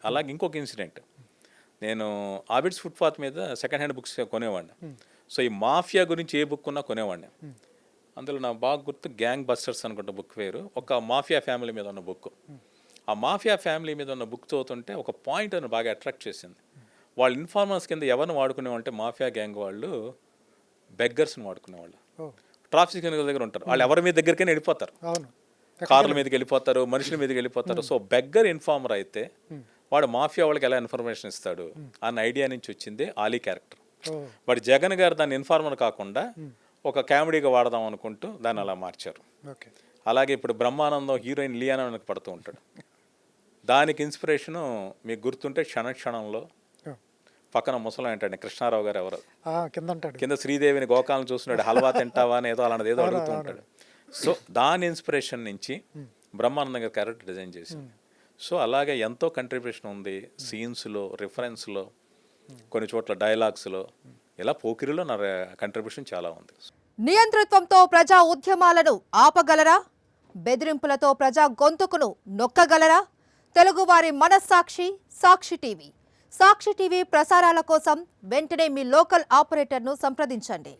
అలాగే ఇంకొక ఇన్సిడెంట్, నేను ఆబిడ్స్ ఫుట్పాత్ మీద సెకండ్ హ్యాండ్ బుక్స్ కొనేవాడిని. సో ఈ మాఫియా గురించి ఏ బుక్ ఉన్నా కొనేవాడిని. అందులో నాకు బాగా గుర్తు గ్యాంగ్ బస్టర్స్ అనుకుంటా బుక్ పేరు, ఒక మాఫియా ఫ్యామిలీ మీద ఉన్న బుక్. ఆ మాఫియా ఫ్యామిలీ మీద ఉన్న బుక్ చదువుతుంటే ఒక పాయింట్ అని బాగా అట్రాక్ట్ చేసింది. వాళ్ళు ఇన్ఫార్మర్స్ కింద ఎవరిని వాడుకునేవాళ్ళంటే మాఫియా గ్యాంగ్ వాళ్ళు బెగ్గర్స్ని వాడుకునేవాళ్ళు. ట్రాఫిక్ సిగ్నల్ దగ్గర ఉంటారు, వాళ్ళు ఎవరి మీద దగ్గరికైనా వెళ్ళిపోతారు, కార్ల మీదకి వెళ్ళిపోతారు, మనుషుల మీదకి వెళ్ళిపోతారు. సో బెగ్గర్ ఇన్ఫార్మర్ అయితే వాడు మాఫియా వాళ్ళకి ఎలా ఇన్ఫర్మేషన్ ఇస్తాడు అన్న ఐడియా నుంచి వచ్చింది ఆలీ క్యారెక్టర్. వాడు జగన్ గారు దాన్ని ఇన్ఫార్మర్ కాకుండా ఒక కామెడీగా వాడదాం అనుకుంటూ దాన్ని అలా మార్చారు. అలాగే ఇప్పుడు బ్రహ్మానందం హీరోయిన్ లియానా వెనక పడుతూ ఉంటాడు, దానికి ఇన్స్పిరేషను మీకు గుర్తుంటే క్షణంలో పక్కన ముసలం ఏంటండి కృష్ణారావు గారు ఎవరు కింద శ్రీదేవిని గోకాలను చూస్తున్నాడు, హల్వా తింటావా అని ఏదో అలాంటిది ఏదో అడుగుతూ ఉంటాడు. సో దాని ఇన్స్పిరేషన్ నుంచి బ్రహ్మానందం గారి క్యారెక్టర్ డిజైన్ చేసింది. సో అలాగే ఎంతో కంట్రిబ్యూషన్ ఉంది సీన్స్లో, రిఫరెన్స్లో, కొన్ని చోట్ల డైలాగ్స్లో. ఇలా పోకిరిలో నా కంట్రిబ్యూషన్ చాలా ఉంది. నియంతృత్వంతో ప్రజా ఉద్యమాలను ఆపగలరా? బెదిరింపులతో ప్రజా గొంతుకును నొక్కగలరా? తెలుగువారి మనస్సాక్షి సాక్షి టీవీ. సాక్షి టీవీ ప్రసారాల కోసం వెంటనే మీ లోకల్ ఆపరేటర్ను సంప్రదించండి.